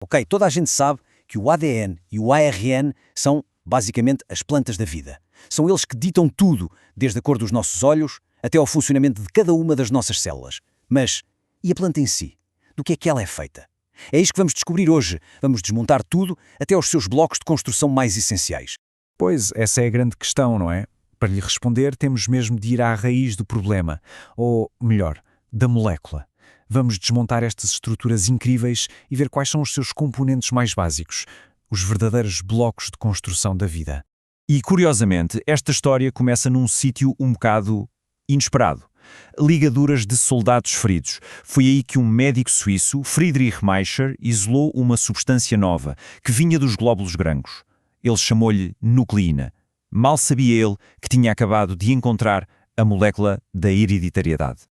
Ok, toda a gente sabe que o ADN e o ARN são, basicamente, as plantas da vida. São eles que ditam tudo, desde a cor dos nossos olhos até ao funcionamento de cada uma das nossas células. Mas, e a planta em si? Do que é que ela é feita? É isto que vamos descobrir hoje. Vamos desmontar tudo até aos seus blocos de construção mais essenciais. Pois, essa é a grande questão, não é? Para lhe responder, temos mesmo de ir à raiz do problema, ou, melhor, da molécula. Vamos desmontar estas estruturas incríveis e ver quais são os seus componentes mais básicos, os verdadeiros blocos de construção da vida. E, curiosamente, esta história começa num sítio um bocado inesperado. Ligaduras de soldados feridos. Foi aí que um médico suíço, Friedrich Miescher, isolou uma substância nova, que vinha dos glóbulos brancos. Ele chamou-lhe nucleína. Mal sabia ele que tinha acabado de encontrar a molécula da hereditariedade.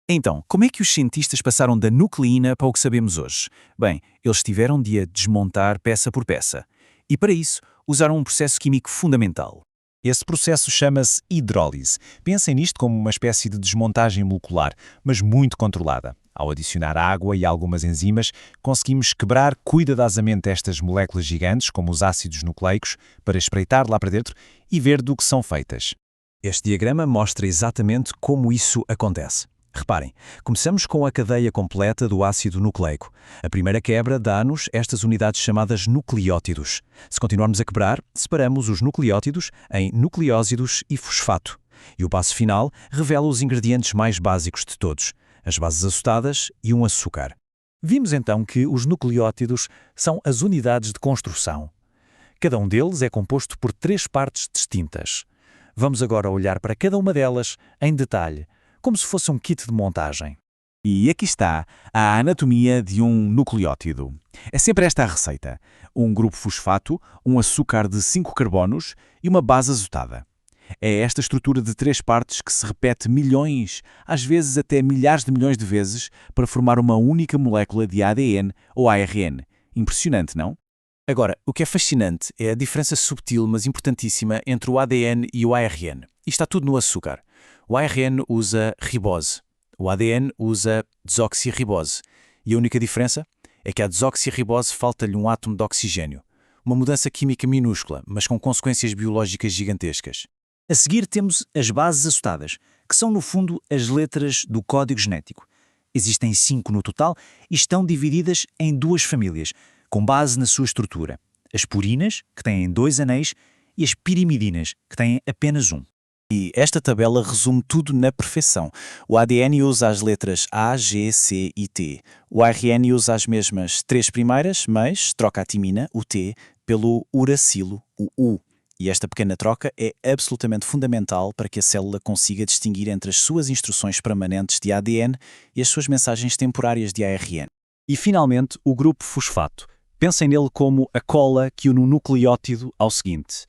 Então, como é que os cientistas passaram da nucleína para o que sabemos hoje? Bem, eles tiveram de a desmontar peça por peça. E para isso, usaram um processo químico fundamental. Esse processo chama-se hidrólise. Pensem nisto como uma espécie de desmontagem molecular, mas muito controlada. Ao adicionar água e algumas enzimas, conseguimos quebrar cuidadosamente estas moléculas gigantes, como os ácidos nucleicos, para espreitar lá para dentro e ver do que são feitas. Este diagrama mostra exatamente como isso acontece. Reparem, começamos com a cadeia completa do ácido nucleico. A primeira quebra dá-nos estas unidades chamadas nucleótidos. Se continuarmos a quebrar, separamos os nucleótidos em nucleósidos e fosfato. E o passo final revela os ingredientes mais básicos de todos, as bases açudadas e um açúcar. Vimos então que os nucleótidos são as unidades de construção. Cada um deles é composto por 3 partes distintas. Vamos agora olhar para cada uma delas em detalhe, como se fosse um kit de montagem. E aqui está a anatomia de um nucleótido. É sempre esta a receita: um grupo fosfato, um açúcar de 5 carbonos e uma base azotada. É esta estrutura de 3 partes que se repete milhões, às vezes até milhares de milhões de vezes, para formar uma única molécula de ADN ou ARN. Impressionante, não? Agora, o que é fascinante é a diferença subtil, mas importantíssima, entre o ADN e o ARN. E está tudo no açúcar. O ARN usa ribose. O ADN usa desoxirribose. E a única diferença é que à desoxirribose falta-lhe um átomo de oxigênio. Uma mudança química minúscula, mas com consequências biológicas gigantescas. A seguir temos as bases açudadas, que são no fundo as letras do código genético. Existem 5 no total e estão divididas em 2 famílias, com base na sua estrutura. As purinas, que têm 2 anéis, e as pirimidinas, que têm apenas um. E esta tabela resume tudo na perfeição. O ADN usa as letras A, G, C e T. O ARN usa as mesmas 3 primeiras, mas troca a timina, o T, pelo uracilo, o U. E esta pequena troca é absolutamente fundamental para que a célula consiga distinguir entre as suas instruções permanentes de ADN e as suas mensagens temporárias de ARN. E, finalmente, o grupo fosfato. Pensem nele como a cola que une o nucleótido ao seguinte.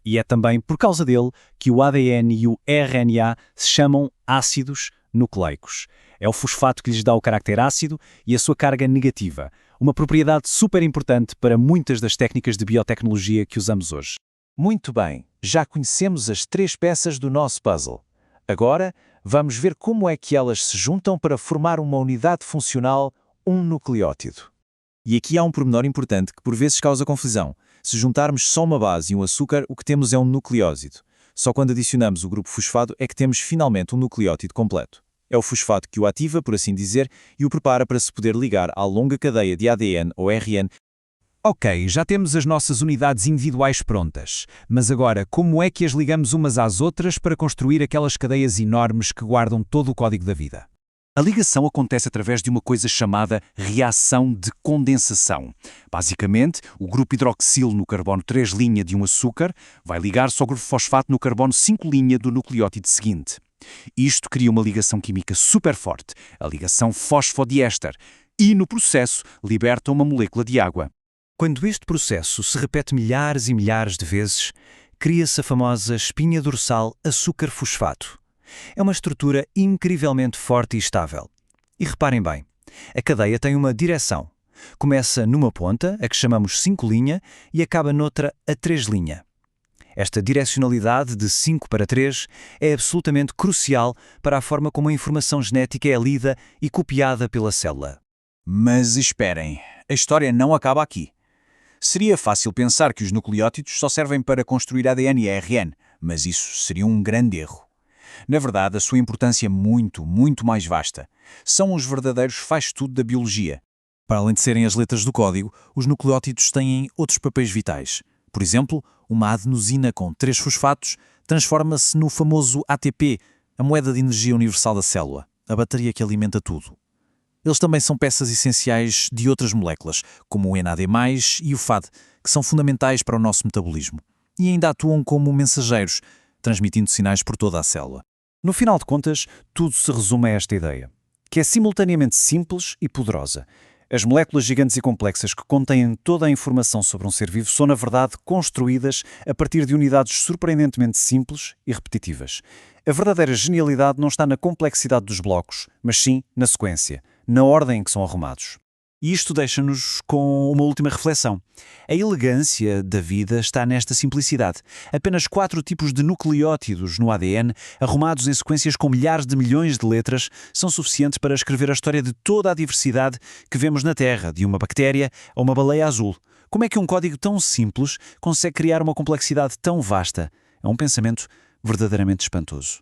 E é também por causa dele que o ADN e o RNA se chamam ácidos nucleicos. É o fosfato que lhes dá o carácter ácido e a sua carga negativa, uma propriedade super importante para muitas das técnicas de biotecnologia que usamos hoje. Muito bem, já conhecemos as 3 peças do nosso puzzle. Agora, vamos ver como é que elas se juntam para formar uma unidade funcional, um nucleótido. E aqui há um pormenor importante que por vezes causa confusão. Se juntarmos só uma base e um açúcar, o que temos é um nucleósido. Só quando adicionamos o grupo fosfato é que temos finalmente um nucleótido completo. É o fosfato que o ativa, por assim dizer, e o prepara para se poder ligar à longa cadeia de ADN ou RN. Ok, já temos as nossas unidades individuais prontas, mas agora como é que as ligamos umas às outras para construir aquelas cadeias enormes que guardam todo o código da vida? A ligação acontece através de uma coisa chamada reação de condensação. Basicamente, o grupo hidroxilo no carbono 3' de um açúcar vai ligar-se ao grupo fosfato no carbono 5' do nucleótido seguinte. Isto cria uma ligação química super forte, a ligação fosfodiéster, e no processo liberta uma molécula de água. Quando este processo se repete milhares e milhares de vezes, cria-se a famosa espinha dorsal açúcar-fosfato. É uma estrutura incrivelmente forte e estável. E reparem bem, a cadeia tem uma direção. Começa numa ponta, a que chamamos 5', e acaba noutra, a 3'. Esta direcionalidade de 5 para 3 é absolutamente crucial para a forma como a informação genética é lida e copiada pela célula. Mas esperem, a história não acaba aqui. Seria fácil pensar que os nucleótidos só servem para construir ADN e ARN, mas isso seria um grande erro. Na verdade, a sua importância é muito, muito mais vasta. São os verdadeiros faz-tudo da biologia. Para além de serem as letras do código, os nucleótidos têm outros papéis vitais. Por exemplo, uma adenosina com 3 fosfatos transforma-se no famoso ATP, a moeda de energia universal da célula, a bateria que alimenta tudo. Eles também são peças essenciais de outras moléculas, como o NAD+, e o FAD, que são fundamentais para o nosso metabolismo. E ainda atuam como mensageiros, transmitindo sinais por toda a célula. No final de contas, tudo se resume a esta ideia, que é simultaneamente simples e poderosa. As moléculas gigantes e complexas que contêm toda a informação sobre um ser vivo são, na verdade, construídas a partir de unidades surpreendentemente simples e repetitivas. A verdadeira genialidade não está na complexidade dos blocos, mas sim na sequência, na ordem em que são arrumados. E isto deixa-nos com uma última reflexão. A elegância da vida está nesta simplicidade. Apenas 4 tipos de nucleótidos no ADN, arrumados em sequências com milhares de milhões de letras, são suficientes para escrever a história de toda a diversidade que vemos na Terra, de uma bactéria a uma baleia azul. Como é que um código tão simples consegue criar uma complexidade tão vasta? É um pensamento verdadeiramente espantoso.